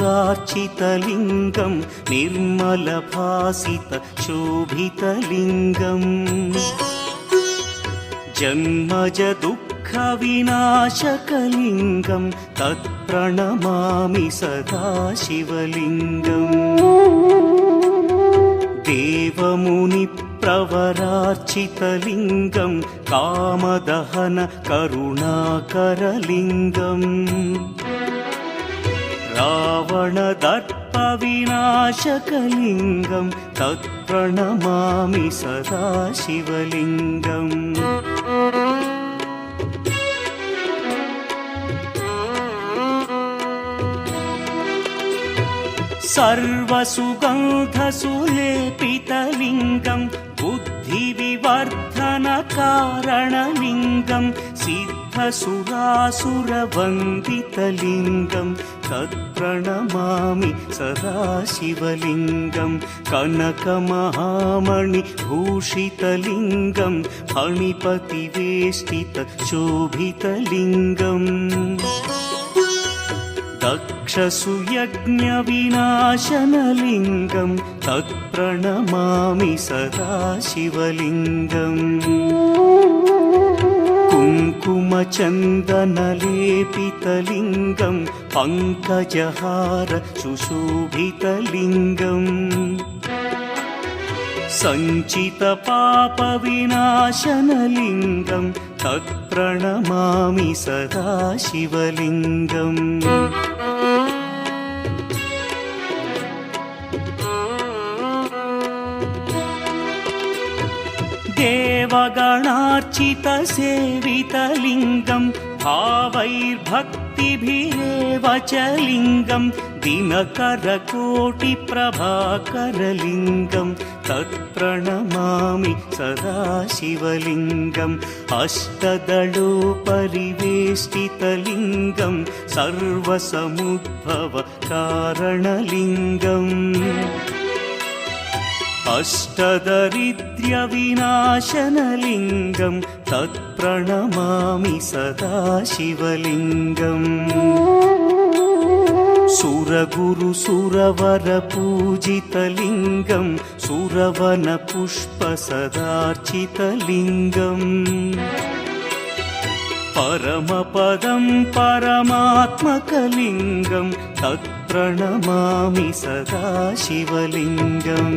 सर्वसुरार्चितलिङ्गं निर्मलभासितशोभितलिङ्गम् जन्मजदुःखविनाशकलिङ्गं तत्प्रणमामि सदा शिवलिङ्गम् देवमुनिप्रवरार्चितलिङ्गं कामदहन करुणाकरलिङ्गम् रावणदर्पविनाशकलिङ्गं तत्प्रणमामि सदा शिवलिङ्गम् सर्वसुगन्धसुलेपितलिङ्गं बुद्धिविवर्धनकारणलिङ्गं सिद्धसुरासुरवन्दितलिङ्गं तत्प्रणमामि सदा शिवलिङ्गं कनकमहामणिभूषितलिङ्गं फणिपतिवेष्टितशोभितलिङ्गम् दक्षसुयज्ञविनाशनलिङ्गं तत्प्रणमामि सदा शिवलिङ्गम् कुङ्कुमचन्दनलेपितलिङ्गं पङ्कजहार सुशोभितलिङ्गम् सञ्चितपापविनाशनलिङ्गं तत्प्रणमामि सदा शिवलिङ्गम् देवगणार्चितसेवितलिङ्गं भावैर्भक्तिभिरेव च लिङ्गं दिनकरकोटिप्रभाकरलिङ्गं तत्प्रणमामि सदा शिवलिङ्गम् अष्टदलोपरिवेष्टितलिङ्गं सर्वसमुद्भवकारणलिङ्गम् अष्टदरिद्र्यविनाशनलिङ्गं तत्प्रणमामि सदा शिवलिङ्गम् सुरगुरुसुरवरपूजितलिङ्गं सुरवनपुष्पसदार्चितलिङ्गम् परमपदं परमात्मकलिङ्गं तत्प्रणमामि सदा शिवलिङ्गम्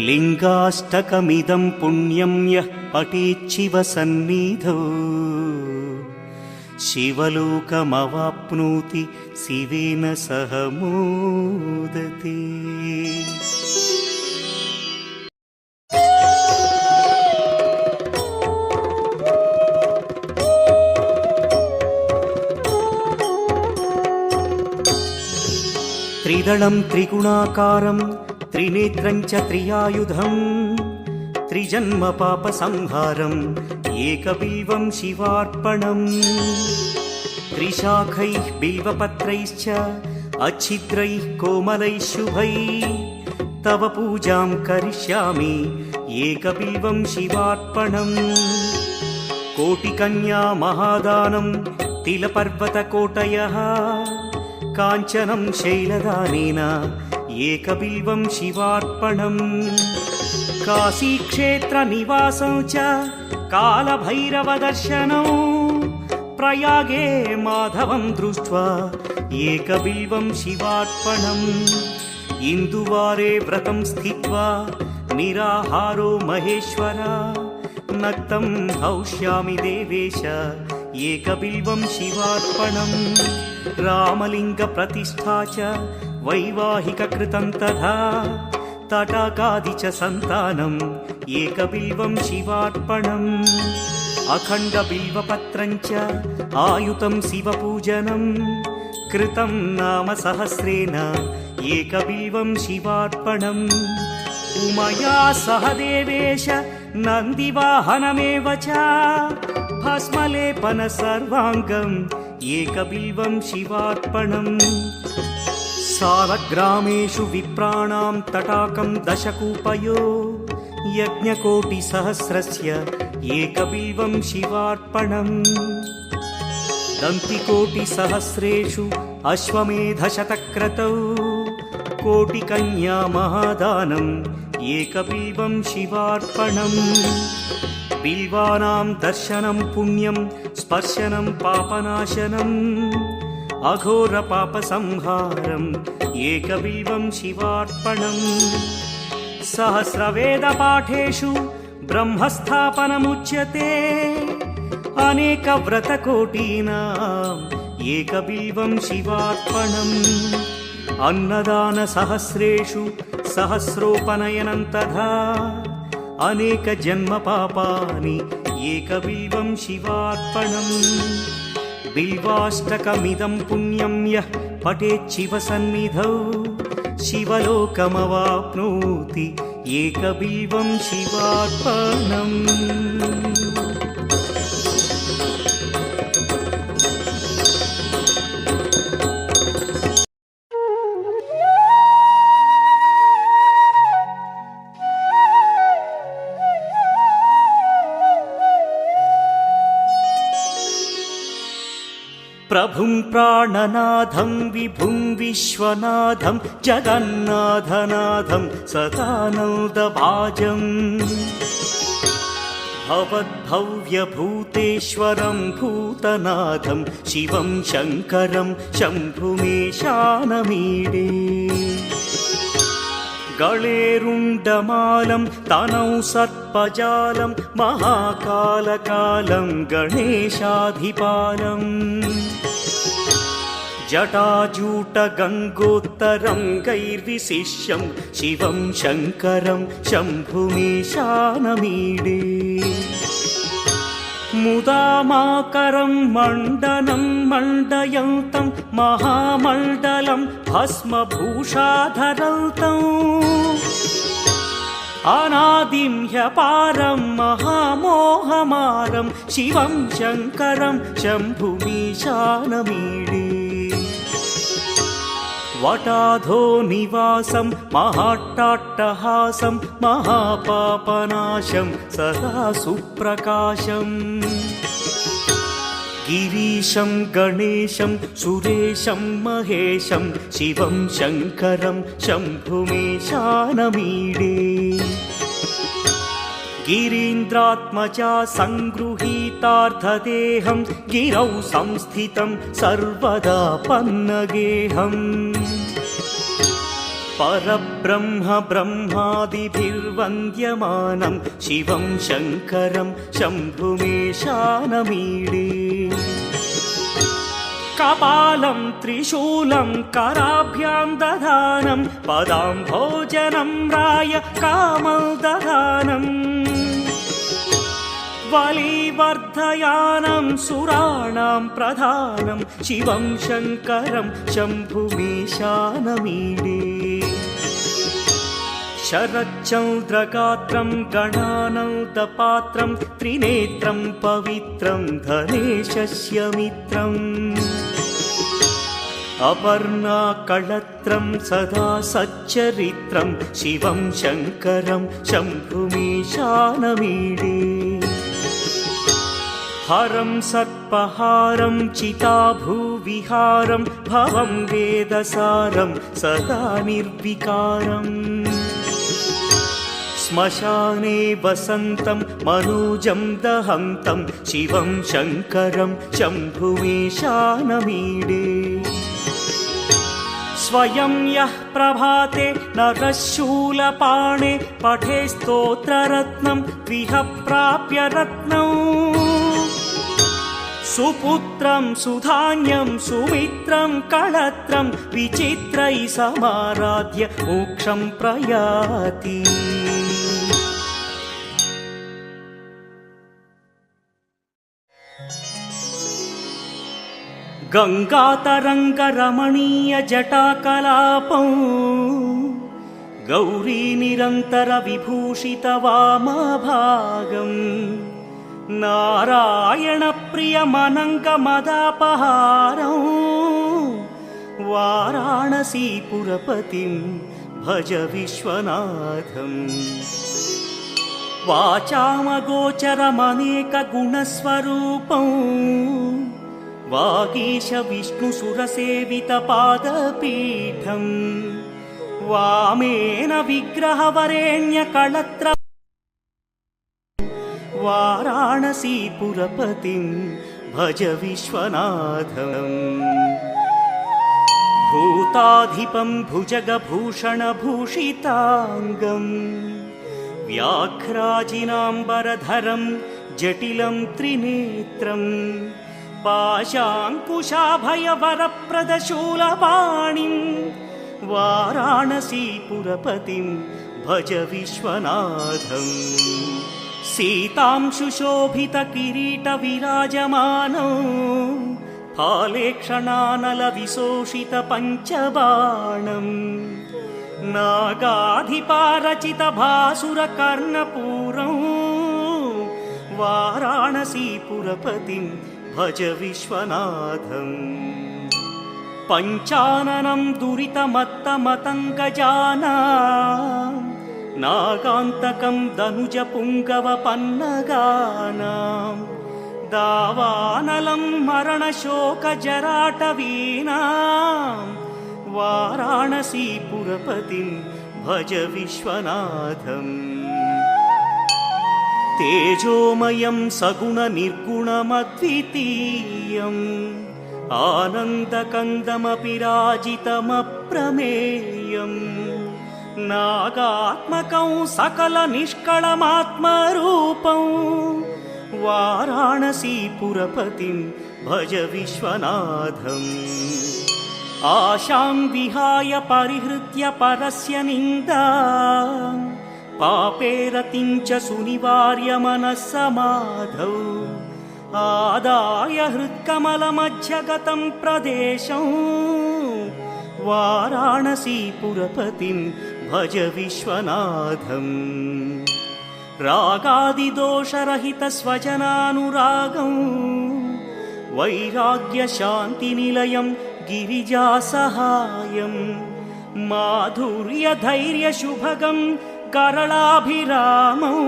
लिङ्गाष्टकमिदं पुण्यं यः पठेच्छिवसन्निधौ शिवलोकमवाप्नोति शिवेन सह मोदते। त्रिदलं त्रिगुणाकारं त्रिनेत्रं च त्रियायुधं त्रिजन्मपापसंहारम् एकबिल्वं शिवार्पणम् त्रिशाखैः बिल्वपत्रैश्च अच्छिद्रैः कोमलैः शुभैः तव पूजां करिष्यामि एकबिल्वं शिवार्पणम् कोटिकन्या महादानं तिलपर्वतकोटयः काञ्चनं शैलदानेन एकबिल्वं शिवार्पणम् काशीक्षेत्रनिवासं च कालभैरवदर्शनौ प्रयागे माधवं दृष्ट्वा एकबिल्वं शिवार्पणम् इन्दुवारे व्रतं स्थित्वा निराहारो महेश्वर नक्तं हौष्यामि देवेश एकबिल्वं शिवार्पणम् रामलिङ्गप्रतिष्ठा च वैवाहिककृतं तथा तटाकादि च सन्तानम् एकबिल्वं शिवार्पणम् अखण्डबिल्वपत्रं च आयुतं शिवपूजनं कृतं नाम सहस्रेण एकबिल्वं शिवार्पणम् उमया सह देवेश नन्दिवाहनमेव च भस्मलेपन सर्वाङ्गम् एकबिल्वं शिवार्पणम् सालग्रामेषु विप्राणां तटाकं दशकूपयो यज्ञकोटिसहस्रस्य एकबिल्वं शिवार्पणम् दन्तिकोटिसहस्रेषु अश्वमेधशतक्रतौ कोटिकन्या महादानम् एकबिल्वं शिवार्पणम् बिल्वानां दर्शनं पुण्यं स्पर्शनं पापनाशनम् अघोरपापसंहारम् एकबिल्वं शिवार्पणम् सहस्रवेदपाठेषु ब्रह्मस्थापनमुच्यते अनेकव्रतकोटीनाम् एकबिल्वं शिवार्पणम् अन्नदानसहस्रेषु सहस्रोपनयनं तथा अनेकजन्मपापानि एकबिल्वं शिवार्पणम् बिल्वाष्टकमिदं पुण्यं यः पठेत् शिवसन्निधौ शिवलोकमवाप्नोति एकबिल्वं शिवार्पणम्। प्रभुं प्राणनाथं विभुं विश्वनाथं जगन्नाथनाथं सदानन्दभाजम् भवद्भव्यभूतेश्वरं भूतनाथं शिवं शङ्करं शम्भुमेशानमीडे गळेरुण्डमालं तनौ सर्पजालं महाकालकालं गणेशाधिपालम् जटाजूटगङ्गोत्तरं गैर्विशिष्यं शिवं शङ्करं शम्भुमेशानमीडे मुदामाकरं मण्डनं मण्डयन्तं महामण्डलं भस्मभूषाधरन्तम् अनादिं ह्यपारं महामोहमारं शिवं शङ्करं शम्भुमेशानमीडे वटाधो निवासं महाट्टाट्टहासं महापापनाशं सदा सुप्रकाशम् गिरीशं गणेशं सुरेशं महेशं शिवं शङ्करं शम्भुमेशानमीडे गिरीन्द्रात्मजा सङ्गृहीतार्थदेहं गिरौ संस्थितं सर्वदा पन्नगेहम् परब्रह्म ब्रह्मादिभिर्वन्द्यमानं शिवं शङ्करं शम्भुमेशानमीडे कपालं त्रिशूलं कराभ्यां दधानं पदाम्भोजनं राय कामदधानम् बलिवर्धयानं सुराणां प्रधानं शिवं शङ्करं शम्भुमेशानमीडे शरच्चन्द्रगात्रं गणानन्दपात्रं त्रिनेत्रं पवित्रं धनेशस्य मित्रम् अपर्णाकळत्रं सदा सच्चरित्रं शिवं शङ्करं शम्भुमेशानमीडे हरं सर्पहारं चिताभूविहारं भवं वेदसारं सदा निर्विकारम् श्मशाने वसन्तं मनोजं दहन्तं शिवं शङ्करं शम्भुमेशानमीडे स्वयं यः प्रभाते नरशूलपाणे पठे स्तोत्ररत्नं त्विह प्राप्य रत्नम् सुपुत्रं सुधान्यं सुमित्रं कळत्रं विचित्रैः समाराध्य मोक्षं प्रयाति गङ्गातरङ्गरमणीय जटाकलापं गौरी निरन्तर विभूषित वामभागम् नारायणप्रियमनङ्गमदापहारं वाराणसीपुरपतिं भज विश्वनाथम् वाचामगोचरमनेकगुणस्वरूपं वागीश विष्णुसुरसेवितपादपीठम् वामेन विग्रहवरेण्यकळत्र वाराणसीपुरपतिं भज विश्वनाथम् भूताधिपं भुजगभूषणभूषिताङ्गम् व्याघ्राजिनाम्बरधरं जटिलं त्रिनेत्रम् पाशाङ्कुशाभयवरप्रदशूलपाणिं वाराणसीपुरपतिं भज विश्वनाथम् सीतां सुशोभितकिरीटविराजमानौ फालेक्षणानलविशोषितपञ्चबाणम् नागाधिपारचितभासुरकर्णपूरं वाराणसीपुरपतिं भज विश्वनाथम् पञ्चाननं दुरितमत्तमतङ्गजानां नागान्तकं दनुजपुङ्गवपन्नगानां दावानलं मरणशोकजराटवीनां वाराणसीपुरपतिं भज विश्वनाथम् तेजोमयं सगुणनिर्गुणमद्वितीयम् आनन्दकन्दमपि राजितमप्रमेयम् नागात्मकं सकलनिष्कळमात्मरूपं वाराणसीपुरपतिं भज विश्वनाथम् आशां विहाय परिहृत्य परस्य निन्दा पापेरतिं च सुनिवार्य मनस्समाधौ आदाय हृत्कमलमध्यगतं प्रदेशं वाराणसीपुरपतिं भज विश्वनाथम् रागादिदोषरहितस्वजनानुरागं वैराग्यशान्तिनिलयं गिरिजासहायं माधुर्यधैर्यशुभगं करलाभिरामौ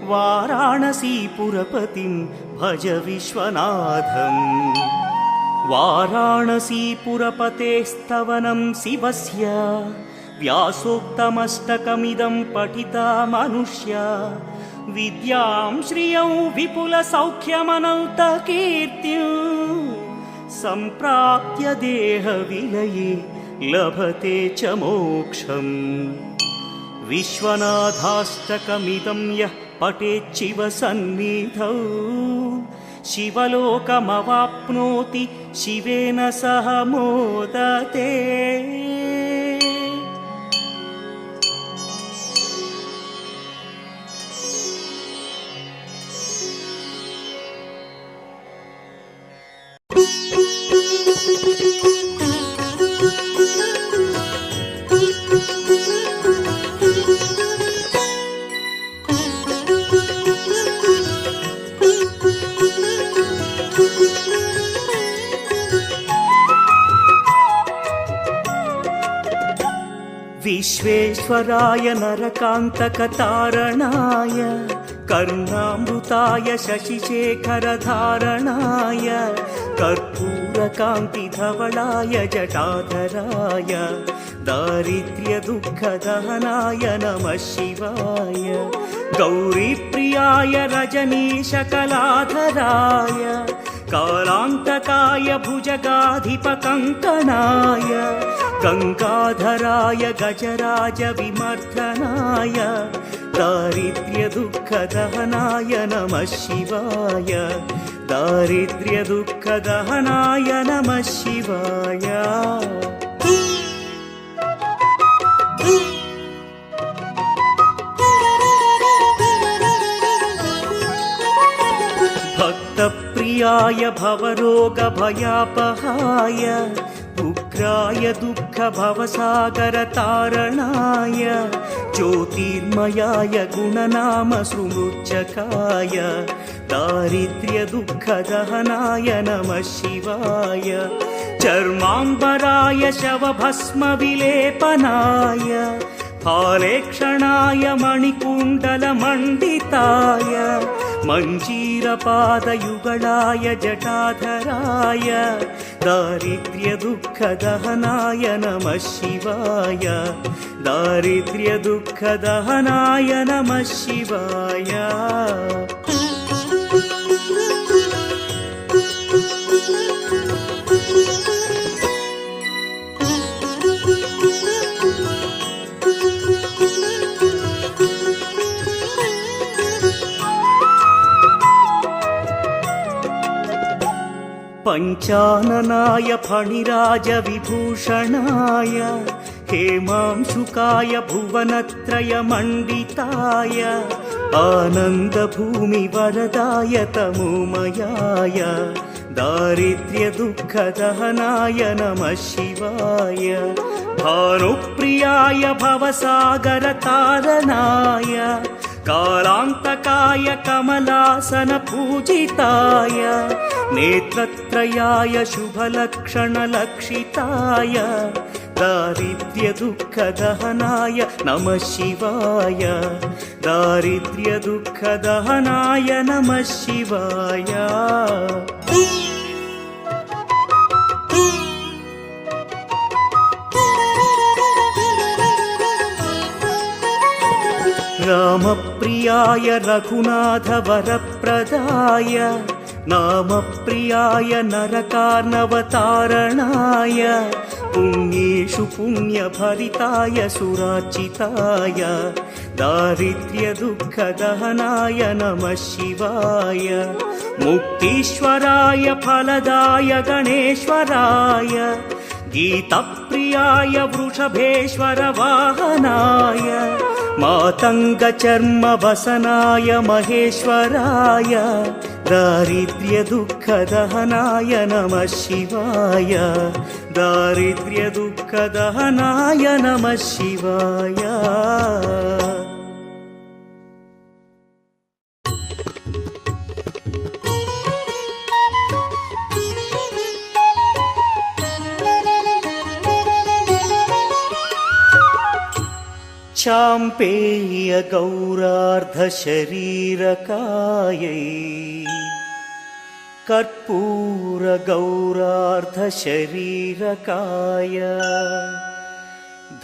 वाराणसीपुरपतिं भज विश्वनाथम् वाराणसीपुरपतेस्तवनं शिवस्य व्यासोक्तमष्टकमिदं पठिता मनुष्या विद्यां श्रियं विपुलसौख्यमनन्तकीर्तिं सम्प्राप्य देहविलये लभते च मोक्षम् विश्वनाथाष्टकमिदं यः पठेच्छिव सन्निधौ शिवलोकमवाप्नोति शिवेन सह मोदते। विश्वेश्वराय नरकान्तकतारणाय करुणामृताय शशिशेखरधारणाय कर्पूरकान्तिधवलाय जटाधराय दारिद्र्यदुःखदहनाय नमः शिवाय गौरीप्रियाय रजनीशकलाधराय कालान्तकाय भुजगाधिपकङ्कणाय गङ्गाधराय गजराजविमर्दनाय दारिद्र्यदुःखदहनाय नमः शिवाय दारिद्र्यदुःखदहनाय नमः शिवाय। भक्तप्रियाय भवरोगभयापहाय उग्राय दुःखभवसागरतारणाय ज्योतिर्मयाय गुणनामसुमृच्छकाय दारिद्र्यदुःखदहनाय नमः शिवाय चर्माम्बराय शवभस्मविलेपनाय फालेक्षणाय मणिकुण्डलमण्डिताय मञ्जीरपादयुगलाय जटाधराय दारिद्र्यदुःखदहनाय नमः शिवाय दारिद्र्यदुःखदहनाय नमः शिवाय पञ्चाननाय फणिराजविभूषणाय हेमांशुकाय भुवनत्रयमण्डिताय आनन्दभूमिवरदाय तमोमयाय दारिद्र्यदुःखदहनाय नमः शिवाय भानुप्रियाय भवसागरतारणाय कालान्तकाय कमलासनपूजिताय नेत्रत्रयाय शुभलक्षणलक्षिताय दारिद्र्यदुःखदहनाय नमः शिवाय दारिद्र्यदुःखदहनाय नमः शिवाय रामप्रियाय रघुनाथवरप्रदाय नामप्रियाय नरकार्णवतारणाय पुण्येषु पुण्यभरिताय सुरार्चिताय दारिद्र्यदुःखदहनाय नमः शिवाय मुक्तीश्वराय फलदाय गणेश्वराय गीतप्रियाय वृषभेश्वर वाहनाय मातङ्गचर्मवसनाय महेश्वराय दारिद्र्यदुःखदहनाय नमः शिवाय दारिद्र्यदुःखदहनाय नमः शिवाय चाम्पेय गौरार्धशरीरकायै कर्पूर गौरार्धशरीरकाय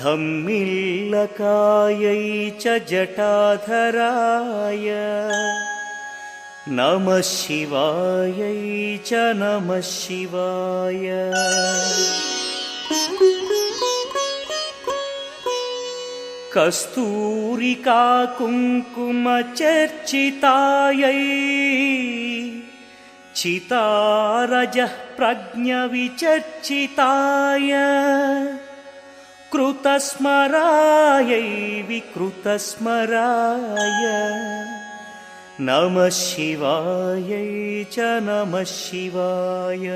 धम्मिल्लकायै च जटाधराय नमः शिवायै च नमः शिवाय कस्तूरिका कुङ्कुमचर्चितायै चितारजः प्रज्ञविचर्चिताय कृतस्मरायै विकृतस्मराय नमः शिवायै च नमः शिवाय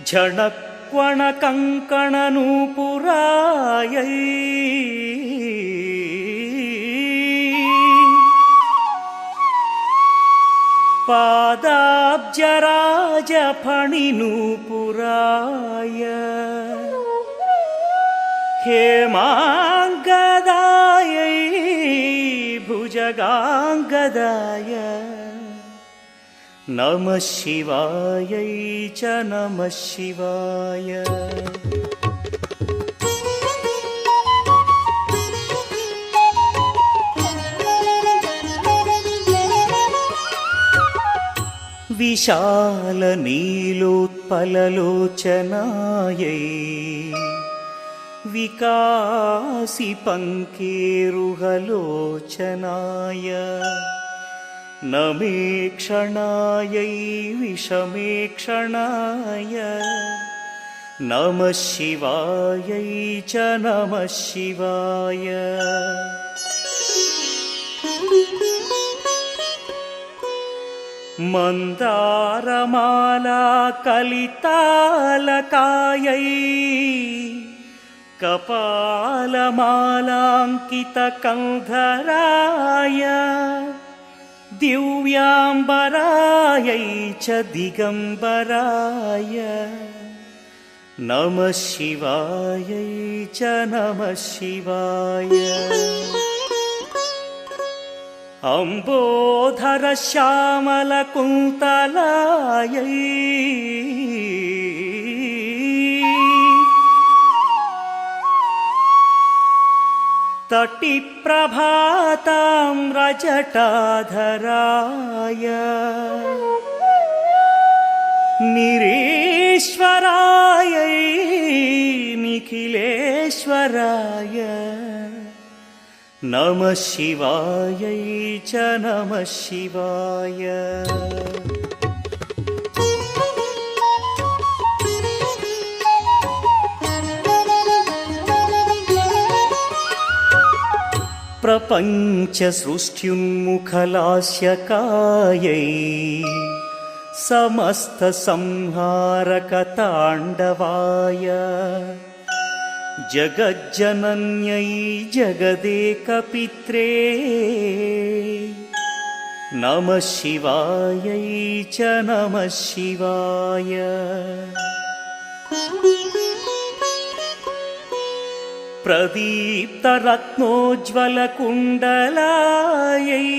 झणक्वणकङ्कणनूपुरायै पादाब्जराजफणिनूपुराय हेमाङ्गदायै भुजगाङ्गदाय नमः शिवायै च नमः शिवाय विशालनीलोत्पललोचनायै विकासिपङ्केरुहलोचनाय नमेक्षणायै विषमेक्षणाय नमः शिवायै च नमः शिवाय मन्दारमाला कलितालकायै कपालमालाङ्कितकन्धराय दिव्याम्बरायै च दिगम्बराय నమః శివాయై చ నమః శివాయ. అంబోధర శ్యామల కుంతలాయై తటి ప్రభాతామ్రజటాధరాయ నిరీశ్వరాయై నిఖిలేశ్వరాయ నమః శివాయై చ నమః శివాయ. ప్రపంచ సృష్ట్యున్ముఖలాస్యకాయై సమస్త సంహారక తాండవాయ జగజ్జనన్యై జగదేకపిత్రే నమః శివాయై చ నమః శివాయ. ప్రదీప్తరత్నోజ్వలకుండలాయై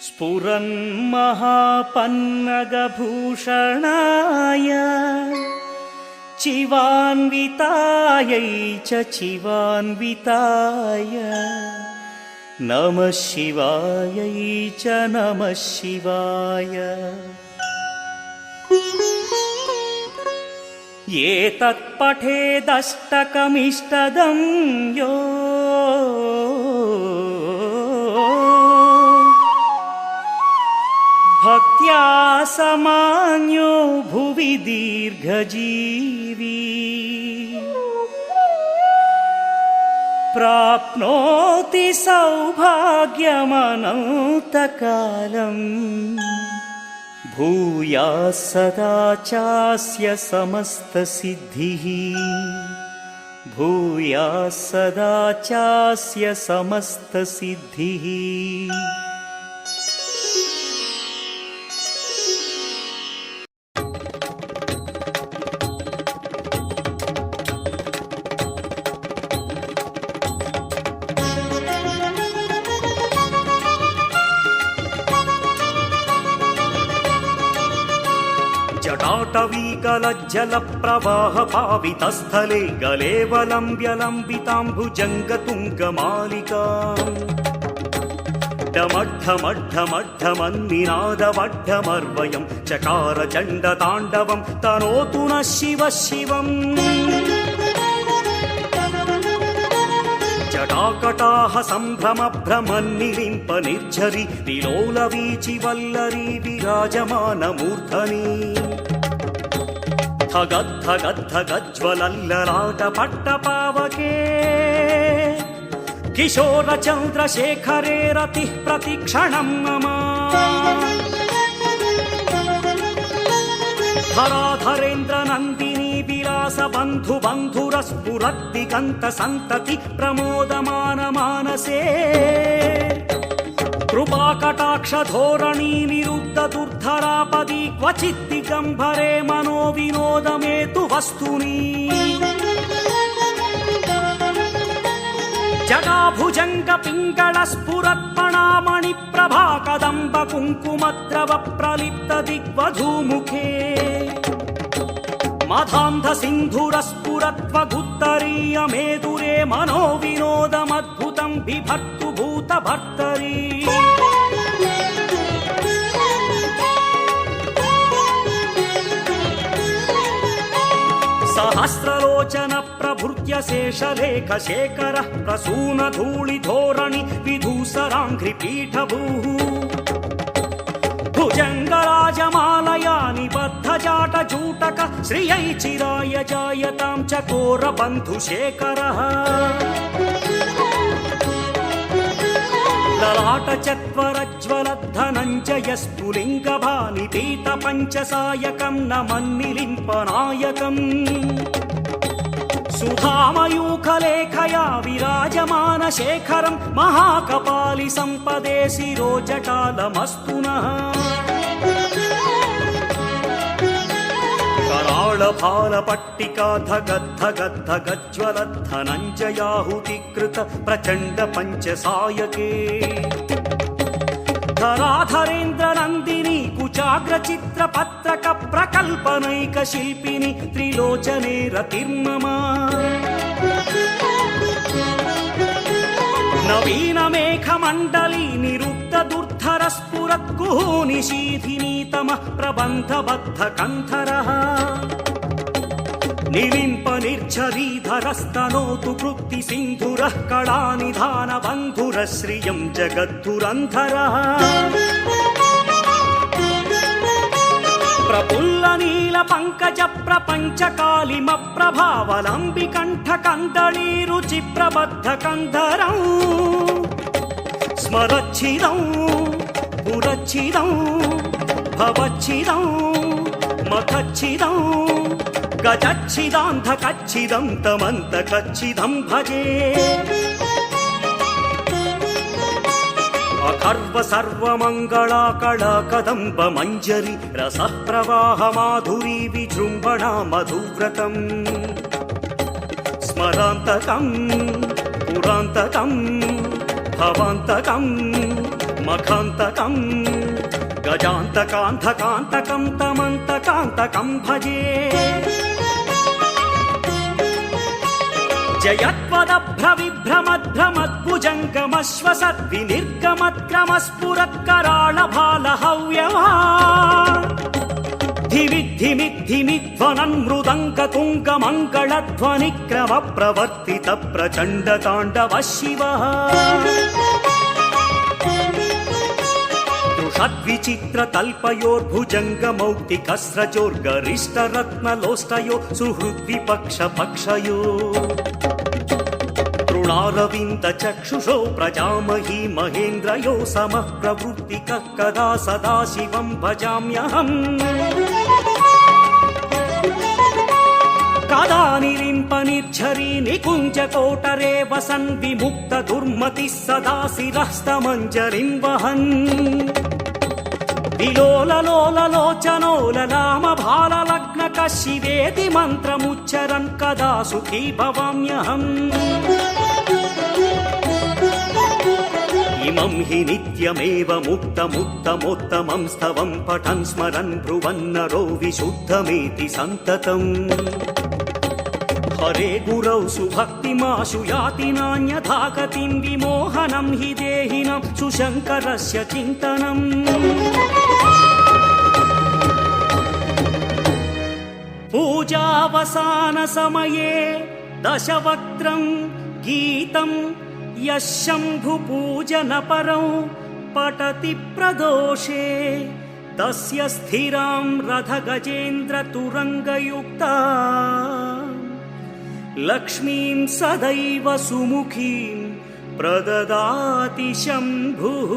స్ఫురన్మహాపన్నగభూషణాయ చివాన్వితాయై చ చివాన్వితాయ నమః శివాయై చ నమః శివాయ. ఏతత్పఠేదష్టకమిష్టదం యో భక్త్యా సమాన్యో భువి దీర్ఘజీవీ ప్రాప్నోతి సౌభాగ్యమనంతకాలం భూయాః సదా చాస్య సమస్తసిద్ధిః భూయాః సదా చాస్య సమస్తసిద్ధిః. జటాటవీకలజ్జలప్రవాహపావితస్థలే గలేవలంబ్యలంబితాంభుజంగతుంగమాలికాం డమడ్ఢమడ్ఢమడ్ఢమన్నినాదవడ్ఢమర్వయం చకార చండతాండవం తనోతు నః శివః శివం. జటాకటాహ సంభ్రమ భ్రమన్నిలింప నిర్ఝరి విలోల వీచి వల్లరీ విరాజమానమూర్ధని ధగద్ధగద్ధగజ్వలల్లలాట పట్టపావకే కిశోర చంద్రశేఖరే రతిః ప్రతిక్షణం మమ ధరాధరేంద్ర నందిని విలాస బంధు బంధురస్ఫురద్దిగంత సంతతి ప్రమోదమాన మానసే కృపాకటాక్ష ధోరణీ నిరుద్ధ దుర్ధరాపది క్వచిత్ దిగంబరే మనో వినోదమేతు వస్తుని జగాభుజంగ పింగళ స్ఫురత్మణామణి ప్రభా కదంబ కుంకుమద్రవ ప్రలిప్త దిగ్వధూముఖే మధాంధ సింధుర స్ఫురత్వగుత్తరీయ మేదురే మనో వినోదమద్భుతం బిభర్తు భూత భర్తరీ సహస్రలోచన ప్రభృత్య శేషలేఖ శేఖర ప్రసూన ధూళి ధోరణి విధూసరాంఘ్రి పీఠభూ భుజంగరాజమాలయా నిబద్ధ జాట జూటక శ్రియై చిరాయ జాయతాం చకోర బంధు శేఖర లలాట చత్వరజ్వల ధనంజయ స్ఫులింగ భాని పీత పంచసాయకం నమన్నిలింపనాయకం సుధామయూఖలేఖయా విరాజమాన శేఖరం మహాకపాలి సంపదే శిరోజటాలమస్తు నః कराळभालपट्टिका धगद्धगद्धगज्ज्वलद्धनञ्जयाहुतिकृत प्रचण्ड पञ्चसायके धराधरेन्द्रनन्दिनी कुचाग्रचित्रपत्रक प्रकल्पनैकशिल्पिनि त्रिलोचने रतिर्मम नवीनमेघमण्डली निरुद्धदुर्धरस्फुरद्गुहनिशीथिनीतमः प्रबन्धबद्धकन्धरः निलिम्पनिर्झरीधरस्तनोतु कृत्तिसिन्धुरः कलानिधानबन्धुरः श्रियं जगद्धुरन्धरः प्रफुल्लनीलपङ्कज प्रपञ्चकालिमप्रभावलम्बिकण्ठकन्दलीरुचिप्रबद्धकन्धरौ स्मरच्छिदं पुरच्छिदं भवच्छिदं मखच्छिदं गजच्छिदान्धकच्छिदं तमन्तकच्छिदं भजे अखर्व सर्वमङ्गला कला कदम्ब मञ्जरी रसः प्रवाह माधुरी विजृम्भणा मधुव्रतम् स्मरान्तकं पुरान्तकं भवान्तकं मखान्तकं गजान्तकान्धकान्तकं तमन्तकान्तकं भजे जयत्वदभ्रविभ्रमध्रमद्भुजङ्गमश्वसद्विनिर्गमत्क्रमस्फुरत्कराळभालहव्यवा धिमिद्धिमिद्धिमिध्वनन् मृदङ्गतुङ्गमङ्गलध्वनिक्रमप्रवर्तित प्रचण्डताण्डव शिवः दृषद्विचित्रतल्पयोर्भुजङ्गमौक्तिकस्रजोर्गरिष्ठरत्नलोष्टयो सुहृद्विपक्षपक्षयो तृणारविन्दचक्षुषो प्रजामही महेन्द्रयो समः प्रवृत्तिकः कदा सदा शिवं भजाम्यहम् कदा निलिम्पनिर्झरी निकुञ्जकोटरे वसन् विमुक्तदुर्मतिः सदा शिरस्तमञ्जरिं वहन् विलोललोललोचनो ललामभाललग्नकः शिवेति मन्त्रमुच्चरन् कदा सुखी भवाम्यहम् इमं हि नित्यमेव मुक्तमुत्तमोत्तमं स्तवं पठन् स्मरन् ब्रुवन्नरो विशुद्धमेति सन्ततम् हरे गुरौ सुभक्तिमाशु याति नान्यथा गतिं विमोहनं हि देहिनं सुशङ्करस्य चिन्तनम् पूजावसानसमये दशवक्त्रं गीतं यः शम्भुपूजनपरं पठति प्रदोषे तस्य स्थिरां रथगजेन्द्रतुरङ्गयुक्ता लक्ष्मीं सदैव सुमुखीं प्रददाति शम्भुः।